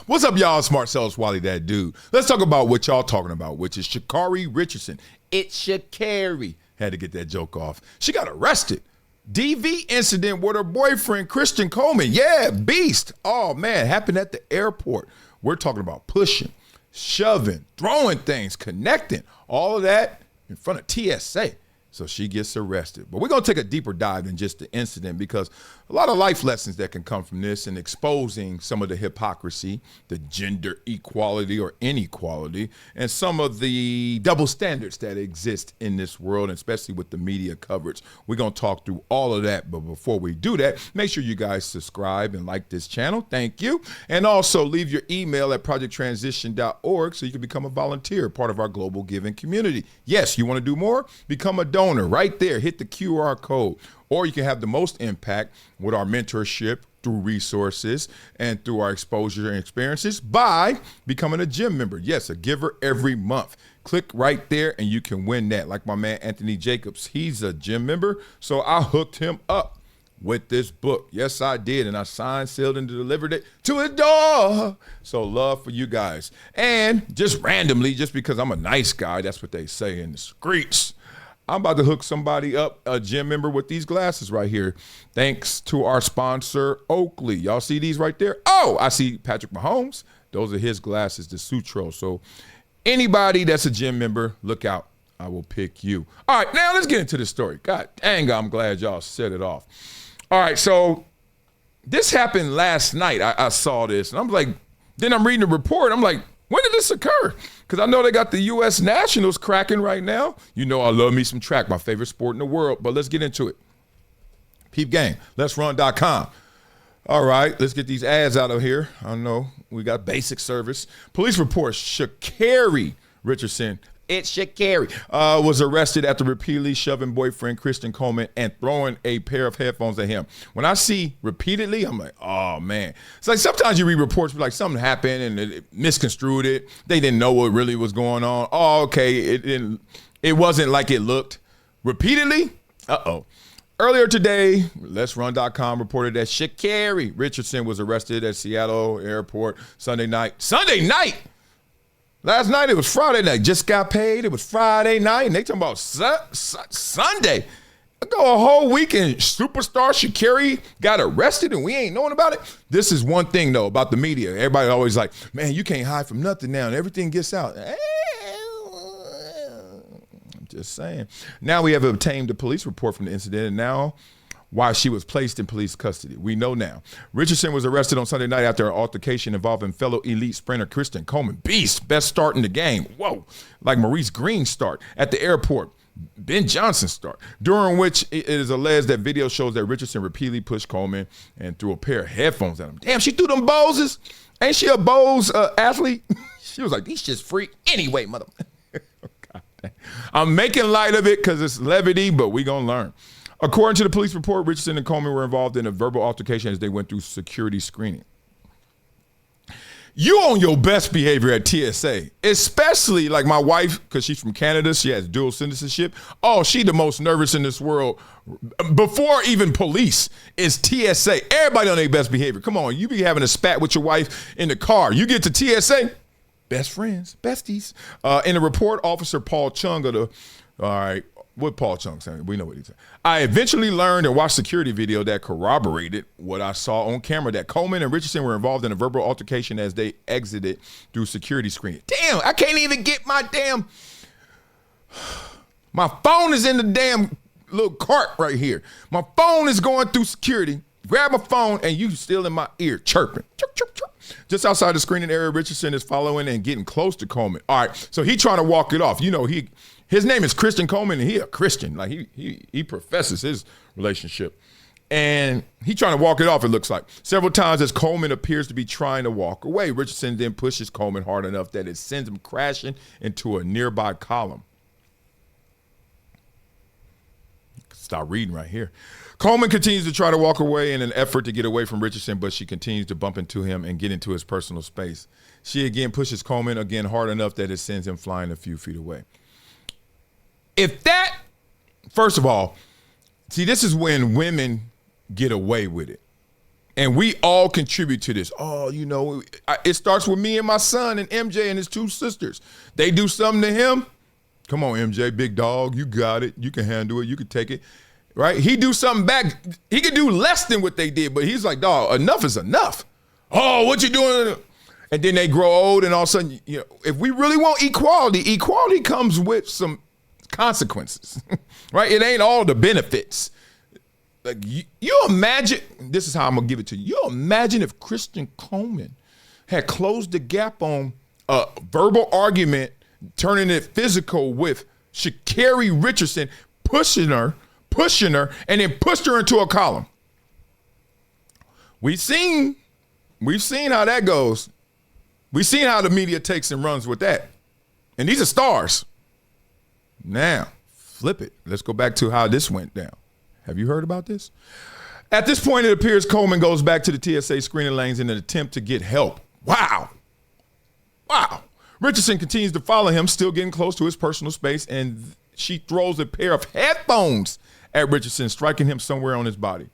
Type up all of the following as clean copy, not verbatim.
What's up, y'all? Smart Cells, Wally, that dude. Let's talk about what y'all talking about, which is Sha'Carri Richardson. It's Sha'Carri. Had to get that joke off. She got arrested. DV incident with her boyfriend, Kristen Coleman. Yeah, beast. Oh, man, happened at the airport. We're talking about pushing, shoving, throwing things, connecting, all of that in front of TSA. So she gets arrested. But we're going to take a deeper dive than just the incident, because a lot of life lessons that can come from this and exposing some of the hypocrisy, the gender equality or inequality, and some of the double standards that exist in this world, especially with the media coverage. We're going to talk through all of that. But before we do that, make sure you guys subscribe and like this channel. Thank you. And also leave your email at projecttransition.org so you can become a volunteer, part of our global giving community. Yes, you want to do more? Become a donor right there. Hit the QR code. Or you can have the most impact with our mentorship through resources and through our exposure and experiences by becoming a gym member. Yes, a giver every month. Click right there and you can win that. Like my man Anthony Jacobs, he's a gym member, so I hooked him up with this book. Yes, I did, and I signed, sealed, and delivered it to his door. So love for you guys. And just randomly, just because I'm a nice guy, that's what they say in the streets, I'm about to hook somebody up, a gym member, with these glasses right here. Thanks to our sponsor, Oakley. Y'all see these right there? Oh, I see Patrick Mahomes. Those are his glasses, the Sutro. So anybody that's a gym member, look out. I will pick you. All right, now let's get into the story. God dang, I'm glad y'all set it off. All right, so this happened last night. I saw this, and I'm like, then I'm reading the report. I'm like, when did this occur? Because I know they got the U.S. Nationals cracking right now. You know I love me some track, my favorite sport in the world. But let's get into it. Peep game. Let'sRun.com. All right, let's get these ads out of here. I know we got basic service. Police report Sha'Carri Richardson. It's Sha'Carri. Was arrested after repeatedly shoving boyfriend Kristen Coleman and throwing a pair of headphones at him. When I see repeatedly, I'm like, oh, man. It's like sometimes you read reports like something happened and it misconstrued it. They didn't know what really was going on. Oh, okay, it wasn't like it looked. Repeatedly? Uh-oh. Earlier today, Let'sRun.com reported that Sha'Carri Richardson was arrested at Seattle Airport Sunday night. Sunday night? Last night, it was Friday night. Just got paid. It was Friday night, and they talking about Sunday. I go a whole weekend. Superstar Sha'Carri got arrested, and we ain't knowing about it. This is one thing, though, about the media. Everybody always like, man, you can't hide from nothing now, and everything gets out. I'm just saying. Now we have obtained a police report from the incident, and now why she was placed in police custody. We know now. Richardson was arrested on Sunday night after an altercation involving fellow elite sprinter Kristen Coleman. Beast, best start in the game. Whoa, like Maurice Green's start at the airport. Ben Johnson's start, during which it is alleged that video shows that Richardson repeatedly pushed Coleman and threw a pair of headphones at him. Damn, she threw them Boses. Ain't she a Bose athlete? She was like, these shit's free anyway, mother. God damn. I'm making light of it because it's levity, but we gonna learn. According to the police report, Richardson and Coleman were involved in a verbal altercation as they went through security screening. You on your best behavior at TSA, especially like my wife, because she's from Canada, she has dual citizenship. Oh, she the most nervous in this world. Before even police is TSA. Everybody on their best behavior. Come on, you be having a spat with your wife in the car. You get to TSA, best friends, besties. In the report, Officer Paul Chung of the, all right, what Paul Chung saying? We know what he's saying. I eventually learned and watched security video that corroborated what I saw on camera, that Coleman and Richardson were involved in a verbal altercation as they exited through security screening. Damn, I can't even get my phone is in the damn little cart right here. My phone is going through security. Grab my phone and you still in my ear chirping. Chirp, chirp, chirp. Just outside the screening area, Richardson is following and getting close to Coleman. All right, so he trying to walk it off. You know, his name is Kristen Coleman, and he a Christian. Like he professes his relationship. And he trying to walk it off, it looks like. Several times as Coleman appears to be trying to walk away, Richardson then pushes Coleman hard enough that it sends him crashing into a nearby column. Start reading right here. Coleman continues to try to walk away in an effort to get away from Richardson, but she continues to bump into him and get into his personal space. She again pushes Coleman again hard enough that it sends him flying a few feet away. If that, first of all, see, this is when women get away with it. And we all contribute to this. Oh, you know, it starts with me and my son and MJ and his two sisters. They do something to him. Come on, MJ, big dog. You got it. You can handle it. You can take it. Right? He do something back. He could do less than what they did, but he's like, dog, enough is enough. Oh, what you doing? And then they grow old, and all of a sudden, you know, if we really want equality, equality comes with some consequences, right? It ain't all the benefits. Like you imagine, this is how I'm gonna give it to you. You imagine if Kristen Coleman had closed the gap on a verbal argument, turning it physical with Sha'Carri Richardson, pushing her, and then pushed her into a column. We've seen how that goes. We've seen how the media takes and runs with that. And these are stars. Now, flip it. Let's go back to how this went down. Have you heard about this? At this point, it appears Coleman goes back to the TSA screening lanes in an attempt to get help. Wow. Richardson continues to follow him, still getting close to his personal space, and she throws a pair of headphones at Richardson, striking him somewhere on his body.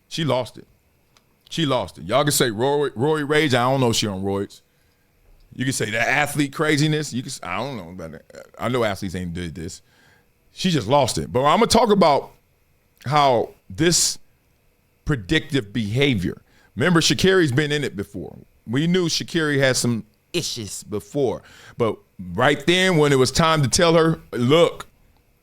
She lost it. Y'all can say Roy Rage. I don't know if she on roids. You can say that athlete craziness. I don't know about that. I know athletes ain't did this. She just lost it. But I'm going to talk about how this predictive behavior. Remember, Sha'Carri's been in it before. We knew Sha'Carri had some issues before. But right then, when it was time to tell her, look,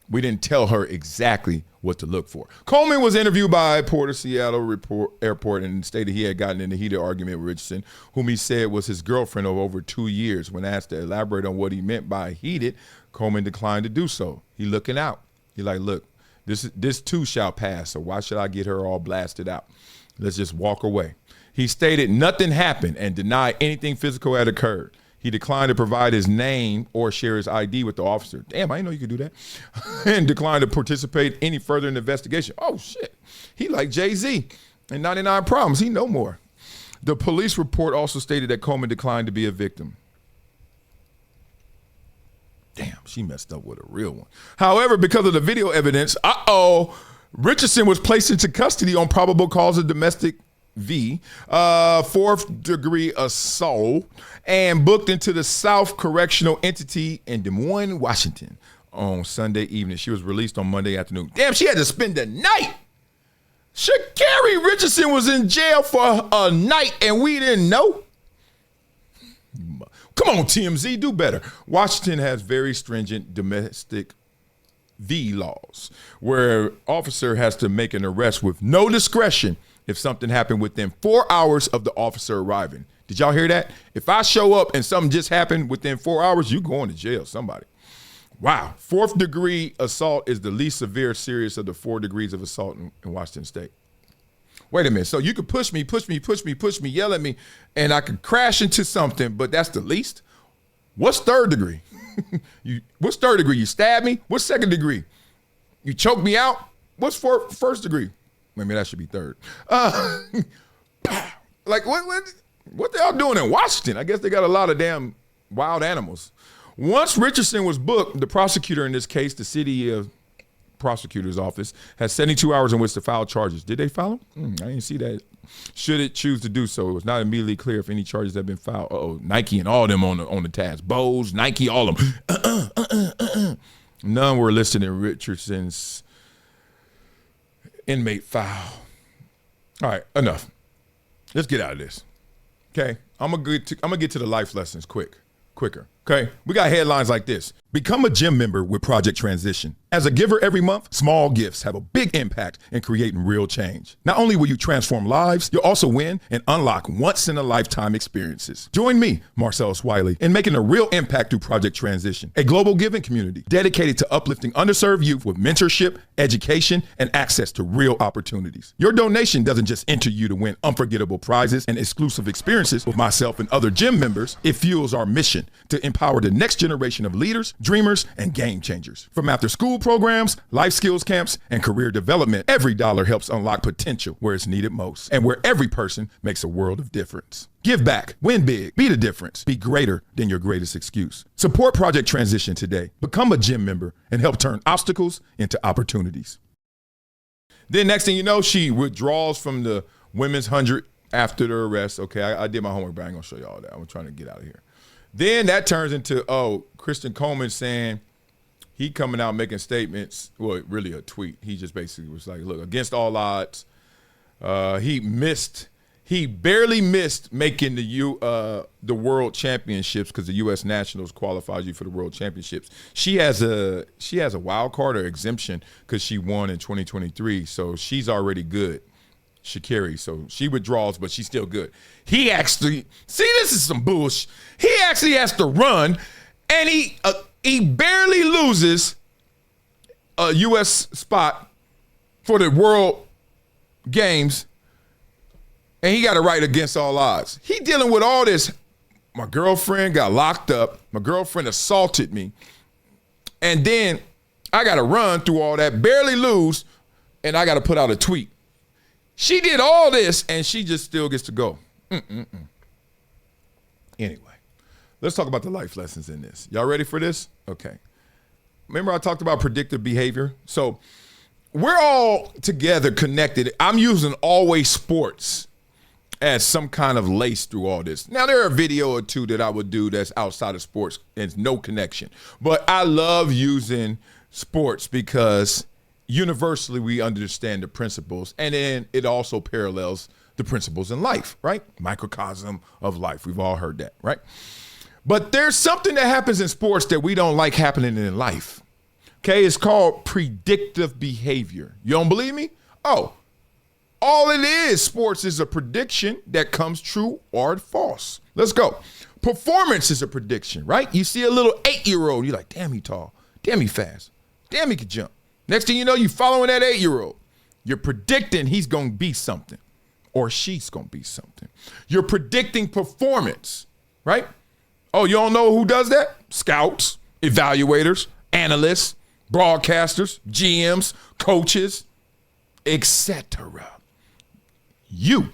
we didn't tell her exactly what to look for. Coleman was interviewed by Port of Seattle Airport and stated he had gotten in a heated argument with Richardson, whom he said was his girlfriend of over 2 years. When asked to elaborate on what he meant by heated, Coleman declined to do so. He looking out. He like, look, this too shall pass, so why should I get her all blasted out? Let's just walk away. He stated nothing happened and denied anything physical had occurred. He declined to provide his name or share his ID with the officer. Damn, I didn't know you could do that. And declined to participate any further in the investigation. Oh, shit. He like Jay-Z and 99 Problems. He know more. The police report also stated that Coleman declined to be a victim. Damn, she messed up with a real one. However, because of the video evidence, Richardson was placed into custody on probable cause of domestic fourth-degree assault and booked into the South Correctional Entity in Des Moines, Washington on Sunday evening. She was released on Monday afternoon. Damn, she had to spend the night. Sha'Carri Richardson was in jail for a night and we didn't know. Come on, TMZ, do better. Washington has very stringent domestic laws where officer has to make an arrest with no discretion if something happened within 4 hours of the officer arriving. Did y'all hear that? If I show up and something just happened within 4 hours, you going to jail, somebody. Wow. Fourth-degree assault is the least severe serious of the 4 degrees of assault in Washington State. Wait a minute. So you could push me, yell at me, and I could crash into something, but that's the least? What's third degree? What's third degree? You stab me? What's second degree? You choke me out? What's first degree? Maybe that should be third. Like, what they all doing in Washington? I guess they got a lot of damn wild animals. Once Richardson was booked, the prosecutor in this case, the city prosecutor's office, has 72 hours in which to file charges. Did they file them? I didn't see that. Should it choose to do so, it was not immediately clear if any charges have been filed. Nike and all them on the task. Bose, Nike, all of them. None were listed in Richardson's inmate file. All right, enough. Let's get out of this. Okay, I'm gonna get to the life lessons quicker. Okay, we got headlines like this. Become a gym member with Project Transition. As a giver every month, small gifts have a big impact in creating real change. Not only will you transform lives, you'll also win and unlock once-in-a-lifetime experiences. Join me, Marcellus Wiley, in making a real impact through Project Transition, a global giving community dedicated to uplifting underserved youth with mentorship, education, and access to real opportunities. Your donation doesn't just enter you to win unforgettable prizes and exclusive experiences with myself and other gym members. It fuels our mission to empower the next generation of leaders, dreamers, and game changers. From after-school programs, life skills camps, and career development, every dollar helps unlock potential where it's needed most and where every person makes a world of difference. Give back, win big, be the difference, be greater than your greatest excuse. Support Project Transition today. Become a gym member and help turn obstacles into opportunities. Then next thing you know, she withdraws from the women's 100 after the arrest. Okay, I did my homework, but I ain't gonna show you all that. I'm trying to get out of here. Then that turns into, Kristen Coleman saying he coming out making statements. Well, really a tweet. He just basically was like, look, against all odds, he barely missed making the world championships because the U.S. Nationals qualifies you for the world championships. She has a wild card or exemption because she won in 2023, so she's already good. Sha'Carri, so she withdraws, but she's still good. He actually, this is some bullshit. He actually has to run, and he barely loses a U.S. spot for the World Games, and he got to write against all odds. He dealing with all this. My girlfriend got locked up. My girlfriend assaulted me, and then I got to run through all that, barely lose, and I got to put out a tweet. She did all this, and she just still gets to go. Anyway, let's talk about the life lessons in this. Y'all ready for this? Okay. Remember I talked about predictive behavior? So we're all together connected. I'm using always sports as some kind of lace through all this. Now, there are a video or two that I would do that's outside of sports and no connection. But I love using sports because universally, we understand the principles, and then it also parallels the principles in life, right? Microcosm of life. We've all heard that, right? But there's something that happens in sports that we don't like happening in life. Okay, it's called predictive behavior. You don't believe me? Oh, all it is, sports is a prediction that comes true or false. Let's go. Performance is a prediction, right? You see a little 8-year-old, you're like, damn, he tall. Damn, he fast. Damn, he can jump. Next thing you know, you're following that 8-year-old. You're predicting he's going to be something or she's going to be something. You're predicting performance, right? Oh, you don't know who does that? Scouts, evaluators, analysts, broadcasters, GMs, coaches, etc. You,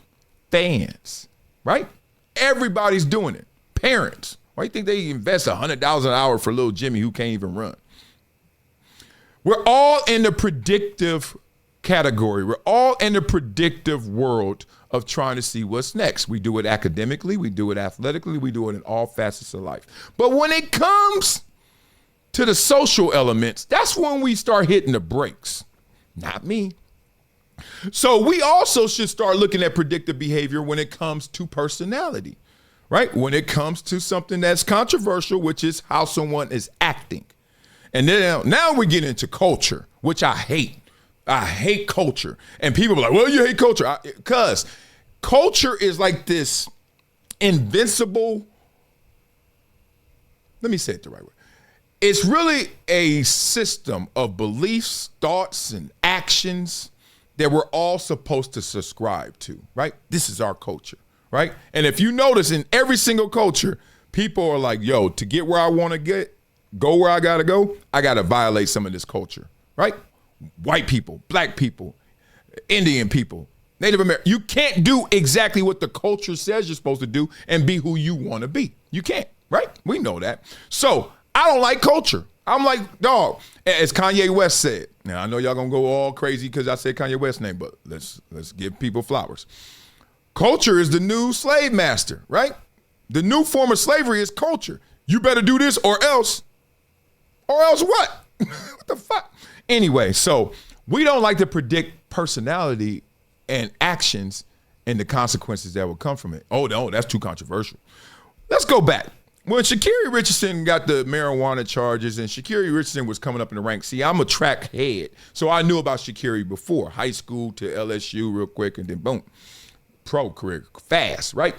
fans, right? Everybody's doing it. Parents. Why do you think they invest $100 an hour for little Jimmy who can't even run? We're all in the predictive category. We're all in the predictive world of trying to see what's next. We do it academically. We do it athletically. We do it in all facets of life. But when it comes to the social elements, that's when we start hitting the brakes. Not me. So we also should start looking at predictive behavior when it comes to personality, right? When it comes to something that's controversial, which is how someone is acting. And then now we get into culture, which I hate. I hate culture. And people are like, well, you hate culture. Because culture is like this invincible, let me say it the right way. It's really a system of beliefs, thoughts, and actions that we're all supposed to subscribe to, right? This is our culture, right? And if you notice in every single culture, people are like, yo, to get where I want to go where I got to go, I got to violate some of this culture, right? White people, black people, Indian people, Native American. You can't do exactly what the culture says you're supposed to do and be who you want to be. You can't, right? We know that. So I don't like culture. I'm like, dog, as Kanye West said. Now, I know y'all going to go all crazy because I said Kanye West's name, but let's give people flowers. Culture is the new slave master, right? The new form of slavery is culture. You better do this or else. Or else what? What the fuck? Anyway, so we don't like to predict personality and actions and the consequences that will come from it. Oh, no, that's too controversial. Let's go back. When Sha'Carri Richardson got the marijuana charges and Sha'Carri Richardson was coming up in the ranks, see, I'm a track head, so I knew about Sha'Carri before, high school to LSU real quick, and then boom, pro career, fast, right?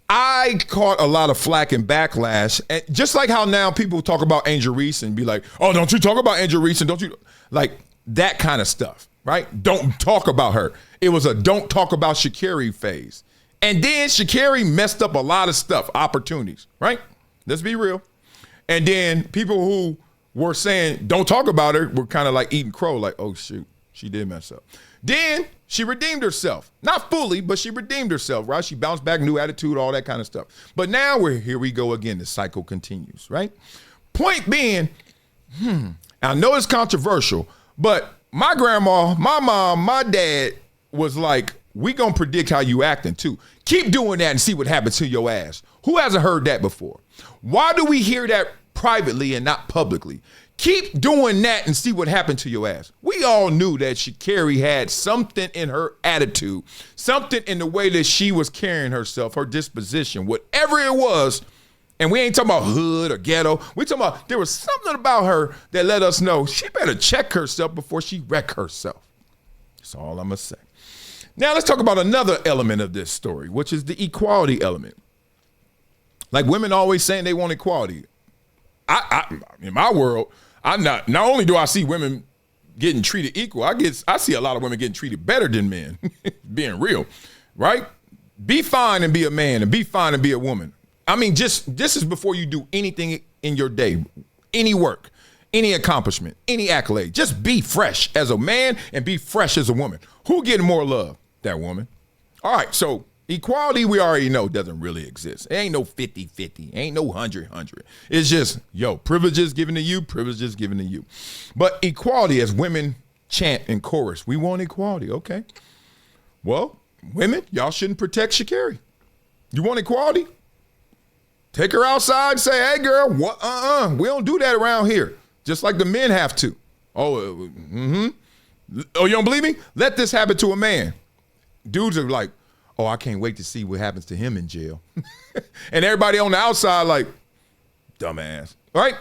I caught a lot of flack and backlash, and just like how now people talk about Angel Reese and be like, oh, don't you talk about Angel Reese and don't you, like that kind of stuff, right? Don't talk about her. It was a don't talk about Sha'Carri phase. And then Sha'Carri messed up a lot of stuff, opportunities, right? Let's be real. And then people who were saying, don't talk about her, were kind of like eating crow, like, oh, shoot, she did mess up. Then she redeemed herself. Not fully, but she redeemed herself, right? She bounced back, new attitude, all that kind of stuff. But now here we go again. The cycle continues, right? Point being, I know it's controversial, but my grandma, my mom, my dad, was like, we gonna predict how you acting too. Keep doing that and see what happens to your ass. Who hasn't heard that before? Why do we hear that privately and not publicly? Keep doing that and see what happened to your ass. We all knew that Sha'Carri had something in her attitude, something in the way that she was carrying herself, her disposition, whatever it was. And we ain't talking about hood or ghetto. We talking about there was something about her that let us know she better check herself before she wreck herself. That's all I'm gonna say. Now let's talk about another element of this story, which is the equality element. Like women always saying they want equality. I in my world, not only do I see women getting treated equal, I see a lot of women getting treated better than men, being real, right? Be fine and be a man, and be fine and be a woman. I mean, this is before you do anything in your day, any work, any accomplishment, any accolade. Just be fresh as a man and be fresh as a woman. Who getting more love? That woman. All right, so equality we already know doesn't really exist. It ain't no 50-50. Ain't no 100-100. It's just, privileges given to you, privileges given to you. But equality, as women chant in chorus, we want equality, okay. Well, women, y'all shouldn't protect Sha'Carri. You want equality? Take her outside and say, hey, girl, what? We don't do that around here. Just like the men have to. Oh, you don't believe me? Let this happen to a man. Dudes are like, oh, I can't wait to see what happens to him in jail. And everybody on the outside like, dumbass, right?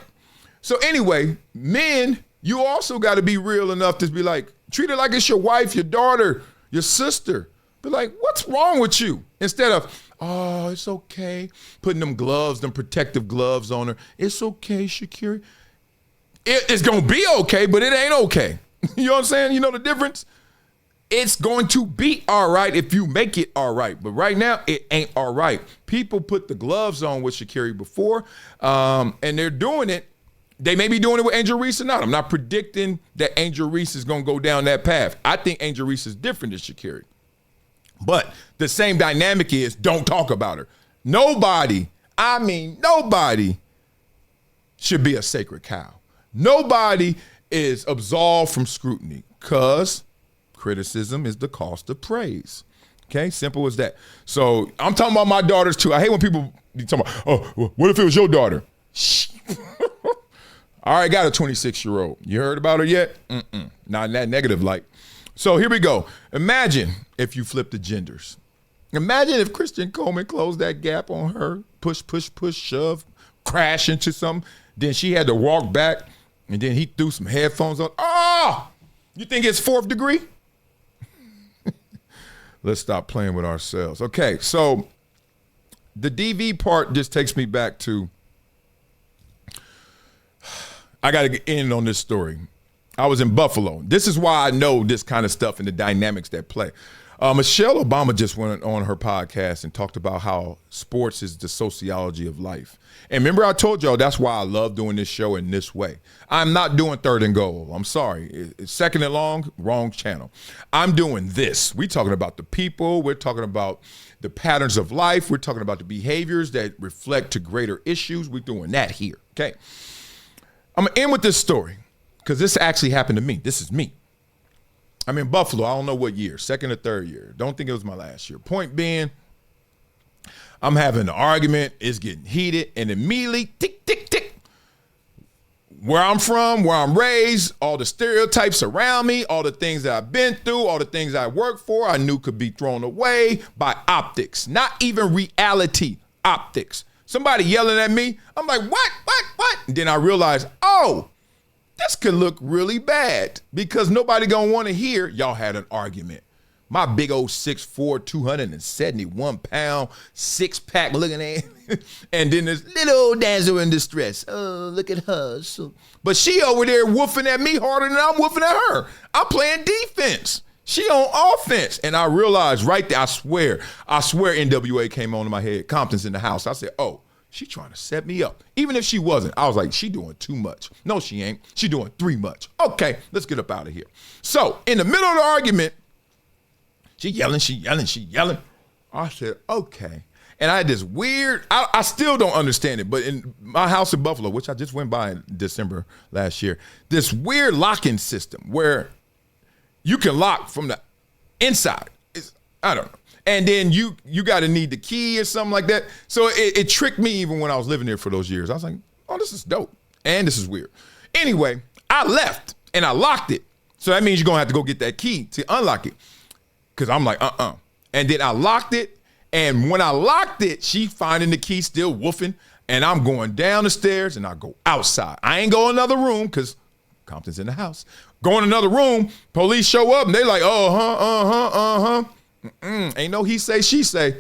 So anyway, men, you also got to be real enough to be like, treat it like it's your wife, your daughter, your sister. Be like, what's wrong with you? Instead of, oh, it's okay. Putting them protective gloves on her. It's okay, Sha'Carri. It's going to be okay, but it ain't okay. You know what I'm saying? You know the difference? It's going to be all right if you make it all right. But right now, it ain't all right. People put the gloves on with Sha'Carri before, and they're doing it. They may be doing it with Angel Reese or not. I'm not predicting that Angel Reese is going to go down that path. I think Angel Reese is different than Sha'Carri. But the same dynamic is don't talk about her. Nobody should be a sacred cow. Nobody is absolved from scrutiny because criticism is the cost of praise. Okay, simple as that. So I'm talking about my daughters too. I hate when people be talking about, oh, what if it was your daughter? Shh. All right, got a 26-year-old. You heard about her yet? Not in that negative light. So here we go. Imagine if you flip the genders. Imagine if Kristen Coleman closed that gap on her, push, shove, crash into something. Then she had to walk back, and then he threw some headphones on. Oh, you think it's fourth degree? Let's stop playing with ourselves. Okay, so the DV part just takes me back to, I got to end on this story. I was in Buffalo. This is why I know this kind of stuff and the dynamics that play. Michelle Obama just went on her podcast and talked about how sports is the sociology of life. And remember I told y'all that's why I love doing this show in this way. I'm not doing third and goal. I'm sorry. It's second and long, wrong channel. I'm doing this. We're talking about the people. We're talking about the patterns of life. We're talking about the behaviors that reflect to greater issues. We're doing that here, okay? I'm going to end with this story because this actually happened to me. This is me. I'm in Buffalo. I don't know what year, second or third year. Don't think it was my last year. Point being, I'm having an argument. It's getting heated, and immediately, tick, tick, tick. Where I'm from, where I'm raised, all the stereotypes around me, all the things that I've been through, all the things I worked for, I knew could be thrown away by optics. Not even reality, optics. Somebody yelling at me. I'm like, what? And then I realized, oh, this could look really bad because nobody gonna want to hear y'all had an argument. My big old 6'4", 271 pound, 6-pack looking at, and then this little old damsel in distress. Oh, look at her. But she over there woofing at me harder than I'm woofing at her. I'm playing defense. She on offense. And I realized right there, I swear NWA came on in my head. Compton's in the house. I said, oh, she trying to set me up. Even if she wasn't, I was like, she doing too much. No, she ain't. She doing too much. Okay, let's get up out of here. So in the middle of the argument, she yelling. I said, okay. And I had this weird, I still don't understand it, but in my house in Buffalo, which I just went by in December last year, this weird locking system where you can lock from the inside. I don't know. And then you got to need the key or something like that. So it tricked me even when I was living there for those years. I was like, oh, this is dope. And this is weird. Anyway, I left and I locked it. So that means you're going to have to go get that key to unlock it. Because I'm like, And then I locked it. And when I locked it, she finding the key still woofing. And I'm going down the stairs and I go outside. I ain't go in another room because Compton's in the house. Go in another room. Police show up and they like, Ain't no he say, she say.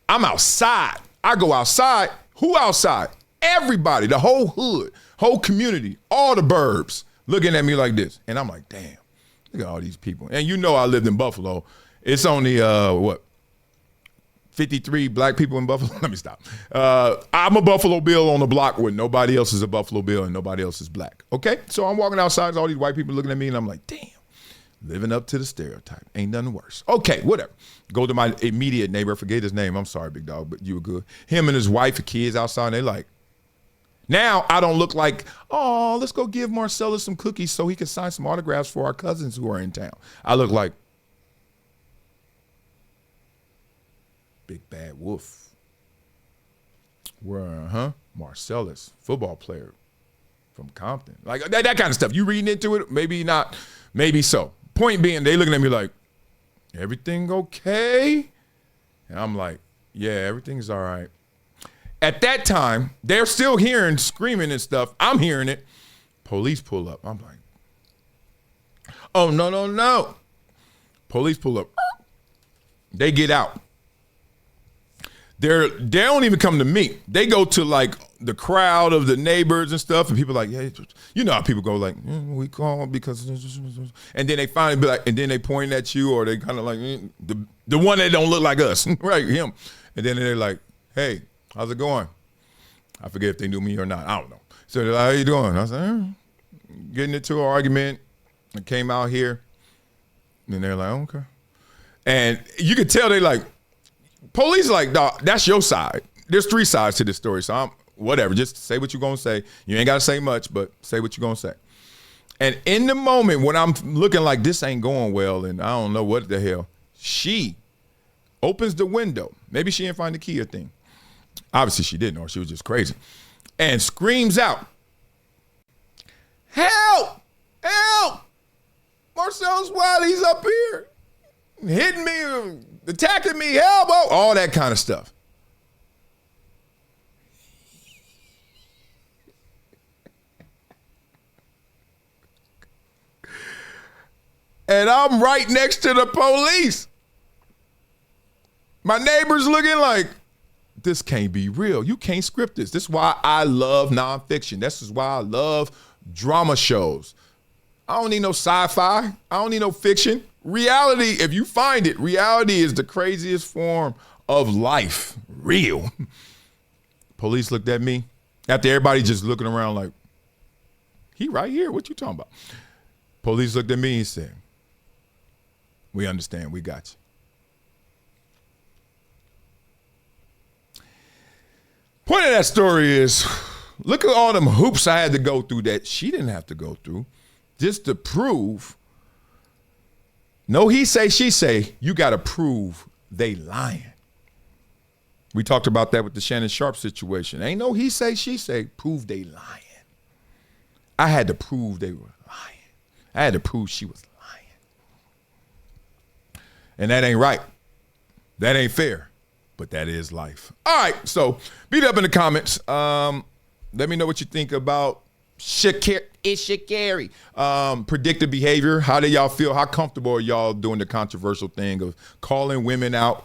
I'm outside. I go outside. Who outside? Everybody, the whole hood, whole community, all the burbs looking at me like this. And I'm like, damn, look at all these people. And you know I lived in Buffalo. It's only, 53 black people in Buffalo? Let me stop. I'm a Buffalo Bill on the block where nobody else is a Buffalo Bill and nobody else is black. Okay? So I'm walking outside, all these white people looking at me and I'm like, damn. Living up to the stereotype. Ain't nothing worse. Okay, whatever. Go to my immediate neighbor. I forget his name. I'm sorry, big dog, but you were good. Him and his wife and kids outside, and they like, now I don't look like, oh, let's go give Marcellus some cookies so he can sign some autographs for our cousins who are in town. I look like Big Bad Wolf. Where, Marcellus, football player from Compton. Like that kind of stuff. You reading into it? Maybe not, maybe so. Point being, they looking at me like, everything okay? And I'm like, yeah, everything's all right. At that time, they're still hearing screaming and stuff. I'm hearing it. Police pull up. I'm like, oh, no. Police pull up. They get out. They don't even come to me. They go to like the crowd of the neighbors and stuff, and people like, yeah, you know how people go like, we call because, and then they finally be like, and then they point at you, or they kind of like the one that don't look like us, right? Him, and then they're like, hey, how's it going? I forget if they knew me or not. I don't know. So they're like, how you doing? I said, getting into an argument. I came out here, and they're like, okay, and you could tell they like. Police like, dog, that's your side. There's 3 sides to this story, so I'm whatever. Just say what you're gonna say. You ain't gotta say much, but say what you're gonna say. And in the moment when I'm looking like this ain't going well, and I don't know what the hell, she opens the window. Maybe she didn't find the key or thing. Obviously she didn't, or she was just crazy. And screams out, "Help! Help! Marcellus Wiley's up here, hitting me, attacking me, elbow," all that kind of stuff. And I'm right next to the police. My neighbor's looking like, this can't be real. You can't script this. This is why I love nonfiction. This is why I love drama shows. I don't need no sci-fi. I don't need no fiction. Reality, if you find it, reality is the craziest form of life. Real. Police looked at me after everybody just looking around like, he right here. What you talking about? Police looked at me and said, we understand. We got you. Point of that story is, look at all them hoops I had to go through that she didn't have to go through just to prove. No he say, she say, you got to prove they lying. We talked about that with the Shannon Sharp situation. Ain't no he say, she say, prove they lying. I had to prove they were lying. I had to prove she was lying. And that ain't right. That ain't fair. But that is life. All right, so beat up in the comments. Let me know what you think about Sha'Carri. Predictive behavior. How do y'all feel? How comfortable are y'all doing the controversial thing of calling women out,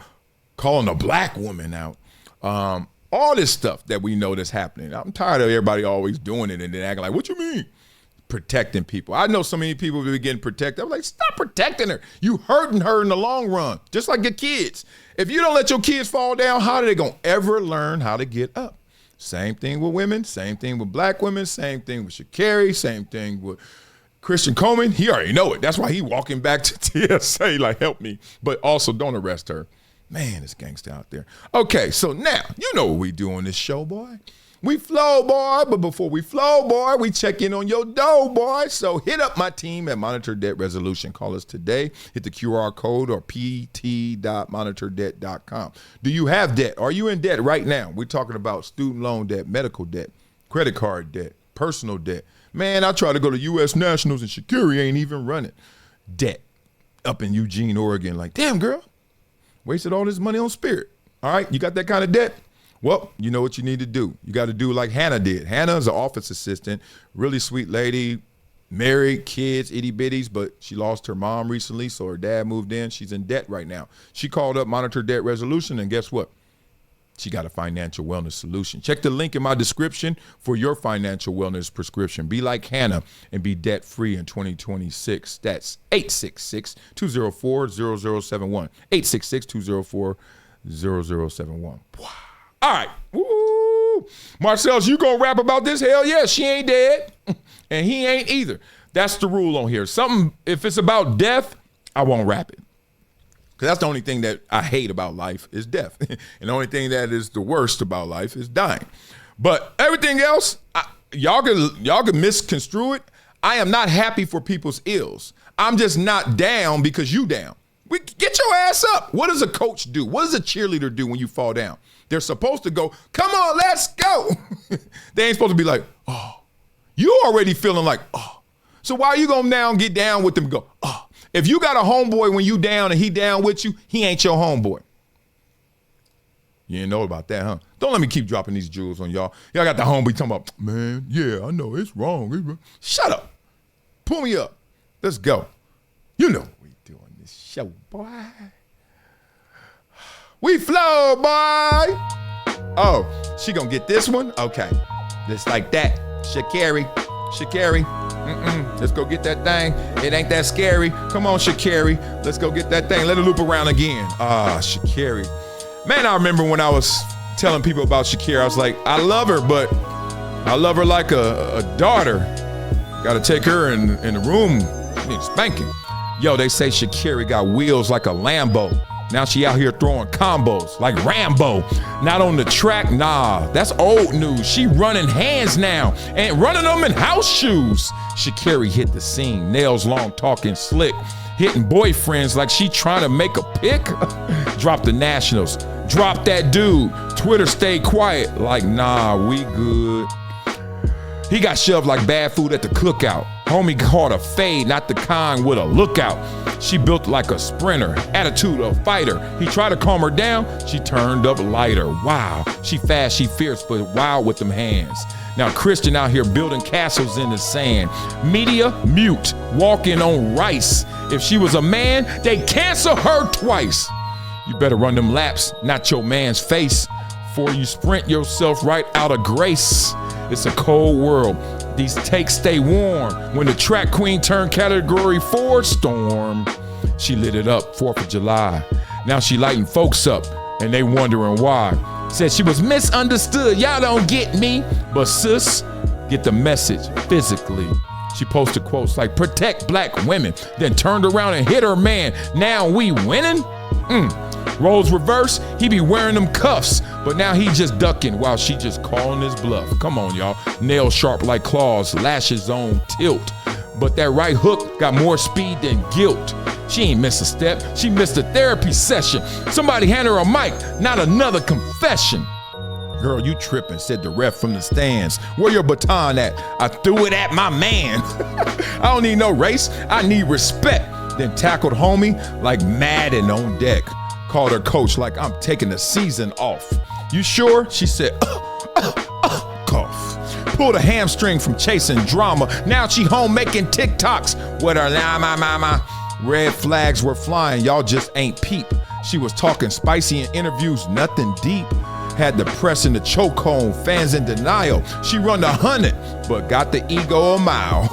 calling a black woman out? All this stuff that we know that's happening. I'm tired of everybody always doing it and then acting like, what you mean? Protecting people. I know so many people be getting protected. I'm like, stop protecting her. You hurting her in the long run, just like your kids. If you don't let your kids fall down, how are they going to ever learn how to get up? Same thing with women, same thing with black women, same thing with Sha'Carri, same thing with Kristen Coleman. He already know it. That's why he walking back to TSA like, help me. But also don't arrest her. Man, it's gangsta out there. Okay, so now, you know what we do on this show, boy. We flow, boy. But before we flow, boy, we check in on your dough, boy. So hit up my team at Monitor Debt Resolution. Call us today. Hit the QR code or pt.monitordebt.com. Do you have debt? Are you in debt right now? We're talking about student loan debt, medical debt, credit card debt, personal debt. Man, I try to go to U.S. Nationals and Sha'Carri ain't even running. Debt up in Eugene, Oregon. Like, damn, girl, wasted all this money on Spirit. All right, you got that kind of debt? Well, you know what you need to do. You got to do like Hannah did. Hannah is an office assistant, really sweet lady, married, kids, itty bitties, but she lost her mom recently, so her dad moved in. She's in debt right now. She called up Monitor Debt Resolution, and guess what? She got a financial wellness solution. Check the link in my description for your financial wellness prescription. Be like Hannah and be debt-free in 2026. That's 866-204-0071. 866-204-0071. Wow. All right. Woo. Marcel's, you gonna rap about this? Hell yeah, she ain't dead. And he ain't either. That's the rule on here. Something, if it's about death, I won't rap it. Because that's the only thing that I hate about life is death. And the only thing that is the worst about life is dying. But everything else, y'all can misconstrue it. I am not happy for people's ills. I'm just not down because you down. Get your ass up. What does a coach do? What does a cheerleader do when you fall down? They're supposed to go, come on, let's go. They ain't supposed to be like, oh. You already feeling like, oh. So why are you going to now get down with them and go, oh. If you got a homeboy when you down and he down with you, he ain't your homeboy. You didn't know about that, huh? Don't let me keep dropping these jewels on y'all. Y'all got the homeboy talking about, man, yeah, I know, it's wrong. Shut up. Pull me up. Let's go. You know what we doing this show, boy. We flow, boy. Oh, she gonna get this one? Okay. Just like that. Sha'Carri. Let's go get that thing. It ain't that scary. Come on, Sha'Carri. Let's go get that thing. Let it loop around again. Sha'Carri. Man, I remember when I was telling people about Sha'Carri, I was like, I love her, but I love her like a daughter. Got to take her in the room. She needs spanking. Yo, they say Sha'Carri got wheels like a Lambo. Now she out here throwing combos like Rambo. Not on the track, nah, that's old news. She running hands now and running them in house shoes. Sha'Carri hit the scene, nails long, talking slick, hitting boyfriends like she trying to make a pick. Drop the Nationals, drop that dude. Twitter stayed quiet like, nah, we good. He got shoved like bad food at the cookout. Homie caught a fade, not the kind with a lookout. She built like a sprinter, attitude of fighter. He tried to calm her down, she turned up lighter. Wow, she fast, she fierce, but wild with them hands. Now Kristen out here building castles in the sand. Media mute, walking on rice. If she was a man, they cancel her twice. You better run them laps, not your man's face, before you sprint yourself right out of grace. It's a cold world. These takes stay warm. When the track queen turned category 4 storm, she lit it up 4th of July. Now she lighting folks up and they wondering why. Said she was misunderstood. Y'all don't get me. But sis, get the message physically. She posted quotes like protect black women, then turned around and hit her man. Now we winning? Roles reverse, he be wearing them cuffs, but now he just ducking while she just calling his bluff. Come on, y'all. Nails sharp like claws, lashes on tilt. But that right hook got more speed than guilt. She ain't missed a step, she missed a therapy session. Somebody hand her a mic, not another confession. Girl, you tripping, said the ref from the stands. Where your baton at? I threw it at my man. I don't need no race, I need respect. Then tackled homie like Madden on deck. Called her coach like I'm taking the season off. You sure? She said, cough. Pulled a hamstring from chasing drama. Now she home making TikToks with her mama. Red flags were flying, y'all just ain't peep. She was talking spicy in interviews, nothing deep. Had the press in the chokehold, fans in denial. She run 100, but got the ego a mile.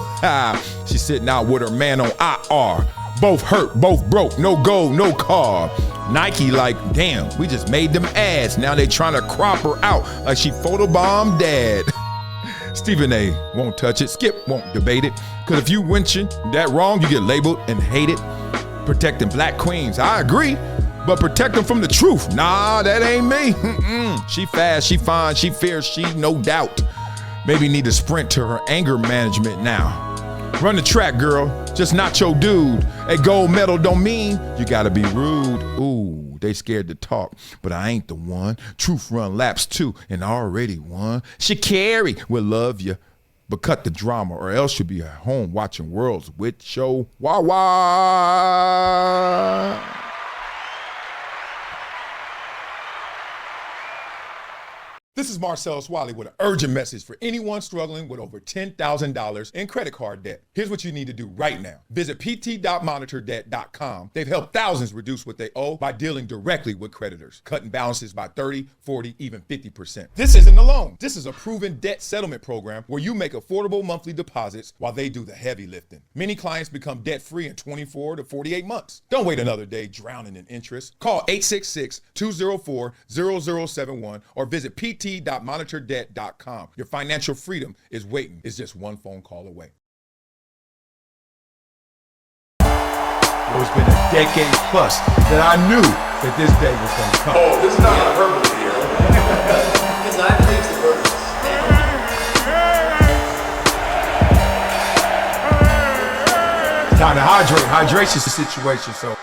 She sitting out with her man on IR. Both hurt, both broke, no gold, no car. Nike like, damn, we just made them ads. Now they trying to crop her out like she photobombed dad. Stephen A. won't touch it, Skip won't debate it. Cause if you mention that wrong, you get labeled and hated. Protecting black queens, I agree. but protect them from the truth. Nah, that ain't me. She fast, she fine, she fierce, she no doubt. Maybe need to sprint to her anger management now. Run the track, girl, just not your dude. A gold medal don't mean you gotta be rude. Ooh, they scared to talk, but I ain't the one. Truth run laps too, and I already won. Sha'Carri will love you, but cut the drama, or else you'll be at home watching Worlds with Show Wawa. This is Marcel Swally with an urgent message for anyone struggling with over $10,000 in credit card debt. Here's what you need to do right now. Visit pt.monitordebt.com. They've helped thousands reduce what they owe by dealing directly with creditors, cutting balances by 30, 40, even 50%. This isn't a loan. This is a proven debt settlement program where you make affordable monthly deposits while they do the heavy lifting. Many clients become debt-free in 24 to 48 months. Don't wait another day drowning in interest. Call 866-204-0071 or visit pt.monitordebt.com. Your financial freedom is waiting. It's just one phone call away. It's been a decade plus that I knew that this day was going to come. Oh, this is not hyperbole here. Because I think the verse. Time to hydrate. Hydration's the situation, so